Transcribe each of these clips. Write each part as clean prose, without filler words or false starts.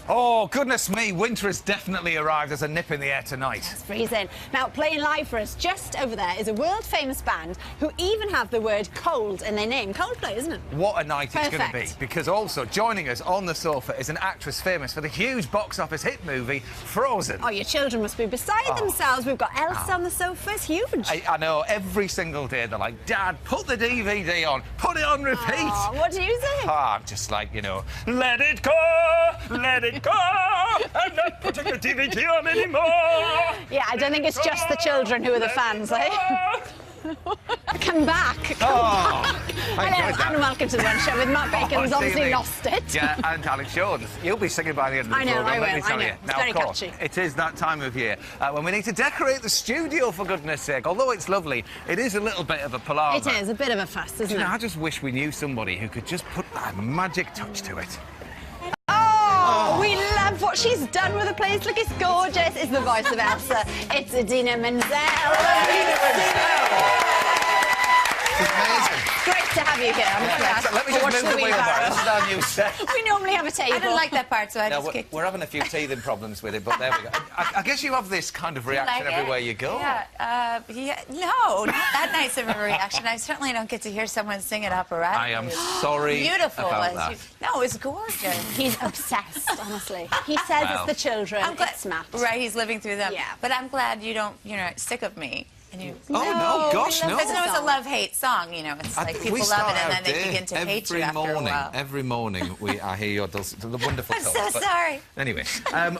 Oh, goodness me, winter has definitely arrived. There's a nip in the air tonight. It's freezing. Now, playing live for us just over there is a world-famous band who even have the word cold in their name. Coldplay, isn't it? What a night it's going to be. Perfect. Because also joining us on the sofa is an actress famous for the huge box office hit movie Frozen. Oh, your children must be beside themselves. We've got Elsa on the sofa. It's huge. I know, every single day they're like, Dad, put the DVD on, put it on repeat. Oh, what do you say? I'm just like, you know, let it go, let it go. I'm not putting the DVD on anymore. Yeah, I don't think it's just the children who are the fans, eh? Come back. Hello, and welcome to the One Show with Matt Bacon, who's obviously lost it. Yeah, and Alex Jones. You'll be singing by the end of the program, let me tell you. It's now, very of course, catchy. it is that time of year when we need to decorate the studio, for goodness sake. Although it's lovely, it is a little bit of a palaver. It is a bit of a fuss, isn't it? I just wish we knew somebody who could just put that magic touch to it. Oh, we love what she's done with the place. Look, it's gorgeous. It's the voice of Elsa. It's Idina Menzel. It's amazing. Great to have you here. Let me just move the wheelbarrow. This is our new set. We normally have a table. I didn't like that part, so I just kicked. We're having a few teething problems with it, but there we go. I guess you have this kind of reaction like everywhere you go. Yeah, no, not that nice of a reaction. I certainly don't get to hear someone sing it operatic. I am sorry Beautiful. about that. No, it's gorgeous. He's obsessed, honestly. He says it's the children. I'm glad, it's Matt. Right, he's living through them. Yeah. But I'm glad you don't, you're not sick of me. And you, Oh, no, gosh, no. Because it's a love-hate song, you know. It's like people love it and then they begin to hate you after a while. Every morning, I hear your the wonderful I'm tones, so but sorry. Anyway,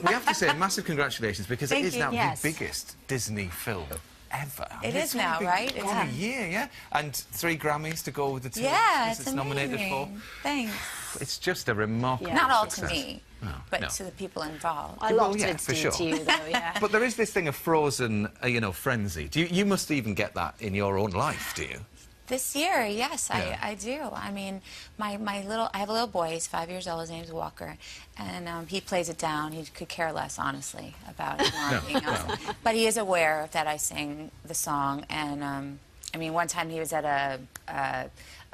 we have to say massive congratulations because it Thank is you. now Yes. the biggest Disney film ever. I It mean, is it's now, only right? been It's a year, yeah? And 3 Grammys to go with the 2 Yeah, Oscars it's nominated for. Thanks. It's just a remarkable Not all success. to me, but to the people involved. A lot yeah, to for do sure. to you, though, yeah. But there is this thing of Frozen, you know, frenzy. You must even get that in your own life, do you? This year, yes, Yeah. I do. I mean, I have a little boy. He's 5 years old. His name's Walker, and he plays it down. He could care less, honestly, about it. But he is aware that I sing the song, and I mean, one time he was at a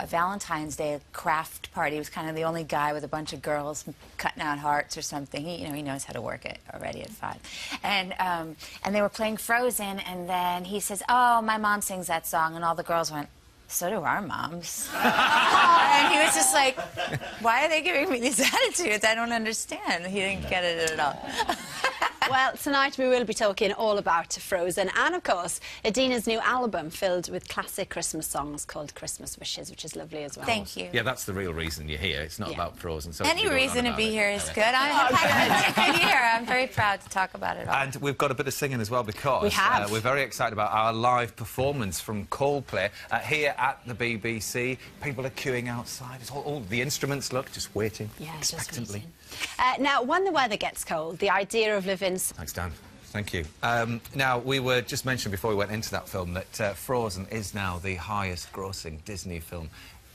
Valentine's Day craft party. He was kind of the only guy with a bunch of girls cutting out hearts or something. He knows how to work it already at 5. And they were playing Frozen, and then he says, "Oh, my mom sings that song," and all the girls went, "So do our moms." And he was just like, "Why are they giving me these attitudes? I don't understand." He didn't get it at all. Well, tonight we will be talking all about Frozen and, of course, Idina's new album filled with classic Christmas songs called Christmas Wishes, which is lovely as well. Thank you. Yeah, that's the real reason you're here. It's not about Frozen. So Any reason to be here is good. I've had a good year. I'm very proud to talk about it all. And we've got a bit of singing as well because We have. we're very excited about our live performance from Coldplay here at the BBC. People are queuing outside. It's all the instruments look just waiting expectantly. Now, when the weather gets cold, the idea of living... Thanks, Dan. Thank you. Now, we were just mentioning before we went into that film that Frozen is now the highest-grossing Disney film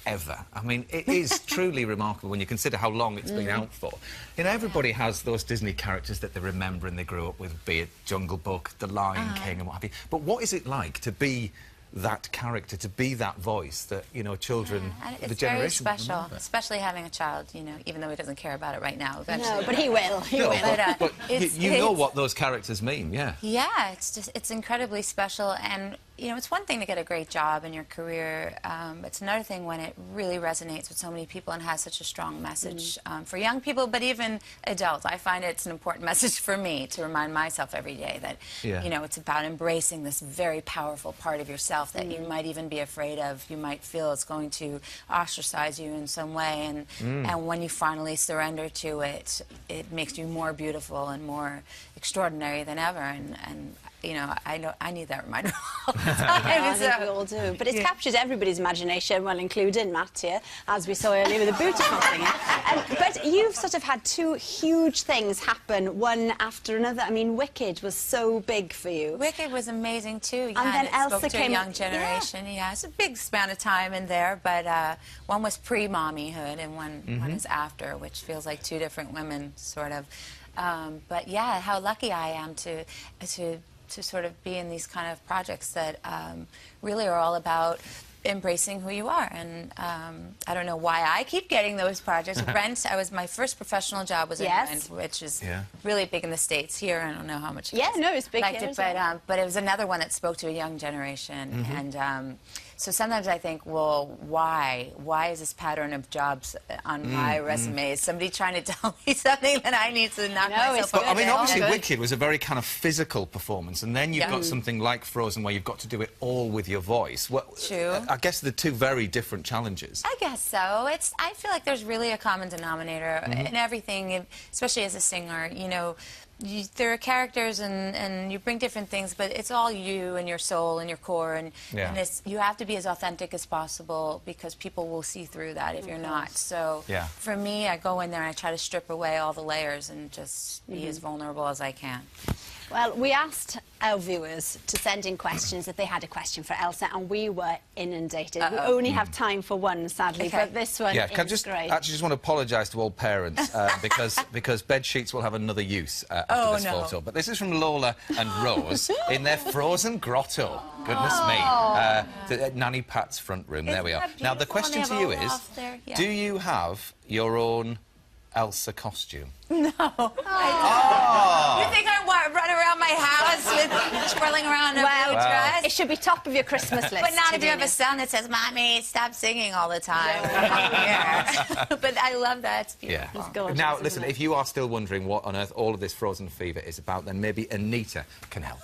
ever. I mean, it is truly remarkable when you consider how long it's been out for. You know, everybody has those Disney characters that they remember and they grew up with, be it Jungle Book, The Lion King and what have you. But what is it like to be that character, to be that voice that, you know, children, the generation... It's very special, especially having a child, you know, even though he doesn't care about it right now. Eventually. No, but he will. He will. But you know what those characters mean, yeah. Yeah, it's incredibly special, and you know, it's one thing to get a great job in your career. It's another thing when it really resonates with so many people and has such a strong message for young people, but even adults. I find it's an important message for me to remind myself every day that, you know, it's about embracing this very powerful part of yourself that you might even be afraid of. You might feel it's going to ostracize you in some way, and when you finally surrender to it, it makes you more beautiful and more extraordinary than ever. And you know, I need that reminder all the time. I think we all do. But it's captured everybody's imagination, well, including Matt here, as we saw earlier with the beautiful singer. But you've sort of had 2 huge things happen, one after another. I mean, Wicked was so big for you. Wicked was amazing, too. Yeah, and then Elsa spoke to came... a young generation. Yeah, it's a big span of time in there, but one was pre-mommyhood and one is after, which feels like 2 different women, sort of. But yeah, how lucky I am to sort of be in these kind of projects that really are all about embracing who you are. And I don't know why I keep getting those projects. Rent, my first professional job was in Rent, which is really big in the States. Here, I don't know how much. No, it's big here. But it was another one that spoke to a young generation. And so sometimes I think, well, why? Why is this pattern of jobs on my resume? Is somebody trying to tell me something that I need to knock myself out? I mean, obviously, Wicked was a very kind of physical performance, and then you've got something like Frozen where you've got to do it all with your voice. True. I guess they're two very different challenges. I guess so. I feel like there's really a common denominator in everything, especially as a singer. You know, there are characters and you bring different things, but it's all you and your soul and your core, and you have to be as authentic as possible because people will see through that if you're not. So for me, I go in there and I try to strip away all the layers and just be as vulnerable as I can. Well, we asked our viewers to send in questions if they had a question for Elsa, and we were inundated. We only have time for one, sadly, but this one is great. Actually, just want to apologise to all parents because bed sheets will have another use after this photo. But this is from Lola and Rose in their Frozen grotto. Goodness me. Nanny Pat's front room. There we are. Now, the question to you is, do you have your own Elsa costume? No. You think I run around my house with twirling around in a blue dress? It should be top of your Christmas list. But not if you have a son that says, "Mommy, stop singing all the time." But I love that. It's beautiful. It's gorgeous, now, listen, if you are still wondering what on earth all of this Frozen fever is about, then maybe Anita can help.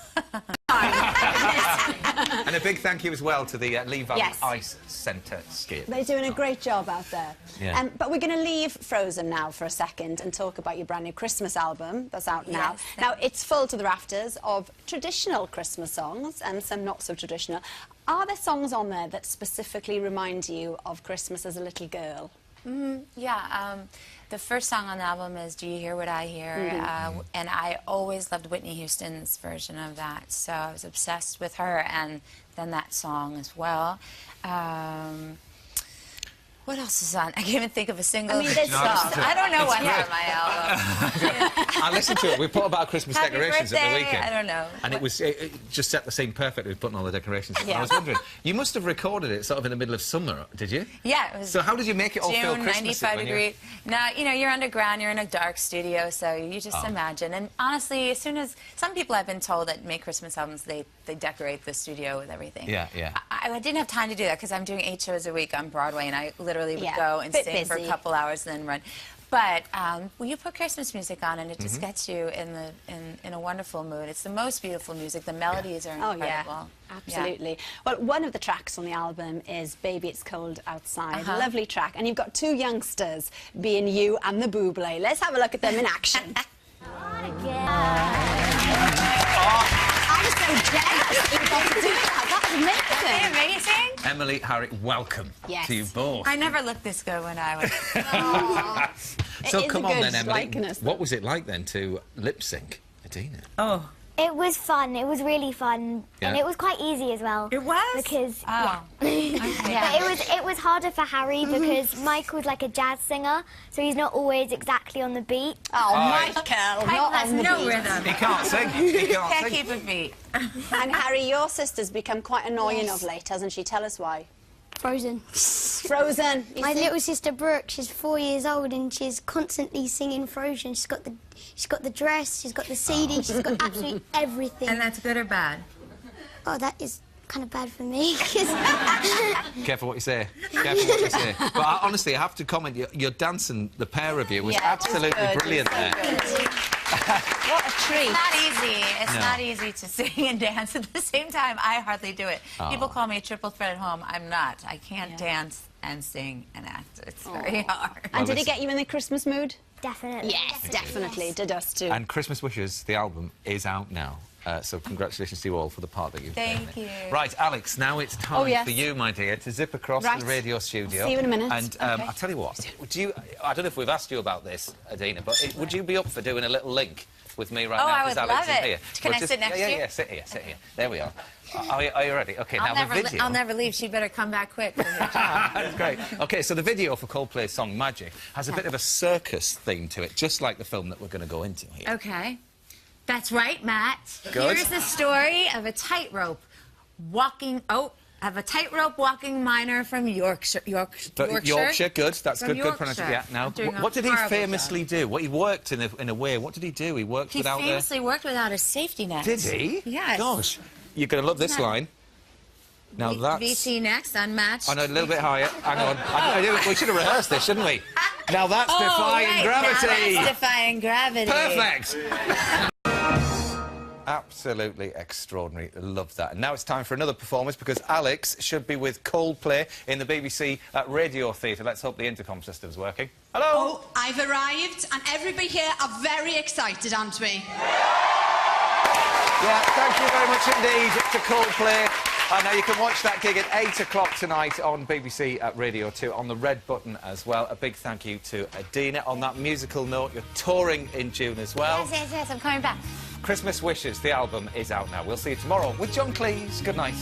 And a big thank you as well to the Lee Valley Ice Centre skiers. They're doing a great job out there. But we're going to leave Frozen now for a second and talk about your brand new Christmas album that's out now. Now, it's full to the rafters of traditional Christmas songs and some not so traditional. Are there songs on there that specifically remind you of Christmas as a little girl? The first song on the album is Do You Hear What I Hear? And I always loved Whitney Houston's version of that, so I was obsessed with her and then that song as well. What else is on? I can't even think of a single song. I don't know what's on my album. I listened to it. We put about Christmas decorations at the weekend. I don't know. And it just set the scene perfectly with putting all the decorations up. I was wondering, you must have recorded it sort of in the middle of summer, did you? Yeah. It was so how did you make it all feel Christmassy? 95 degrees. Now, you know, you're underground, you're in a dark studio, so you just imagine. And honestly, as soon as... Some people I've been told that make Christmas albums, they decorate the studio with everything. I didn't have time to do that because I'm doing 8 shows a week on Broadway, and I literally would go and sing for a couple hours and then run. But well, you put Christmas music on and it just gets you in a wonderful mood. It's the most beautiful music. The melodies are incredible. Absolutely. Well, one of the tracks on the album is Baby It's Cold Outside. Lovely track. And you've got two youngsters, being you and the Buble. Let's have a look at them in action. I'm so jealous you got to do that. That's amazing. Amazing. Emily, Harry, welcome to you both. I never looked this good when I was... So come on then, Emily. What was it like then to lip sync Idina? It was fun. It was really fun, and it was quite easy as well. It was because but it was harder for Harry because Mike was like a jazz singer, so he's not always exactly on the beat. Michael, not on the beat. Rhythm. He can't sing. He can't keep a beat. And Harry, your sister's become quite annoying of late, hasn't she? Tell us why. Frozen. Frozen. My little sister Brooke, she's 4 years old and she's constantly singing Frozen. She's got the dress, she's got the CD, she's got absolutely everything. And that's good or bad? Oh, that is kind of bad for me. Careful what you say. Careful what you say. But honestly, I have to comment, your dancing, the pair of you, was absolutely brilliant there. What a treat. It's not easy. It's not easy to sing and dance at the same time. I hardly do it. People call me a triple threat at home. I'm not. I can't dance and sing and act. It's very hard. And did it get you in the Christmas mood? Definitely. Yes, definitely. It did us too. And Christmas Wishes, the album, is out now. So congratulations to you all for the part that you've played. Thank you. Right, Alex, now it's time for you, my dear, to zip across to the radio studio. See you in a minute. And I'll tell you what, I don't know if we've asked you about this, Idina, but would you be up for doing a little link with me right now? I would Alex love it. Here. Can I sit next to you? Yeah, sit here. There we are. Are you ready? OK, now the video... I'll never leave. She'd better come back quick. That's great. OK, so the video for Coldplay's song Magic has a bit of a circus theme to it, just like the film that we're going to go into here. OK. That's right, Matt. Good. Here's the story of a tightrope walking... Oh, I'm a tightrope walking miner from Yorkshire. Yorkshire, good. That's From good pronunciation. Yeah. Yorkshire. Now, I'm doing a what did he horrible famously job. do? What he worked in a way. What did he do? He worked He without famously worked without a safety net. Did he? Yes. Gosh, you're going to love this line. Now that's. VT next, unmatched. I know, a little bit higher. Hang on. We should have rehearsed this, shouldn't we? Now that's defying right. gravity. Now that's defying gravity. Perfect. Absolutely extraordinary. Love that. And now it's time for another performance because Alex should be with Coldplay in the BBC Radio Theatre. Let's hope the intercom system's working. Hello. Oh, I've arrived and everybody here are very excited, aren't we? Yeah, thank you very much indeed to Coldplay. Now you can watch that gig at 8 o'clock tonight on BBC Radio 2 on the red button as well. A big thank you to Idina. On that musical note, you're touring in June as well. Yes, I'm coming back. Christmas Wishes, the album is out now. We'll see you tomorrow with John Cleese. Good night.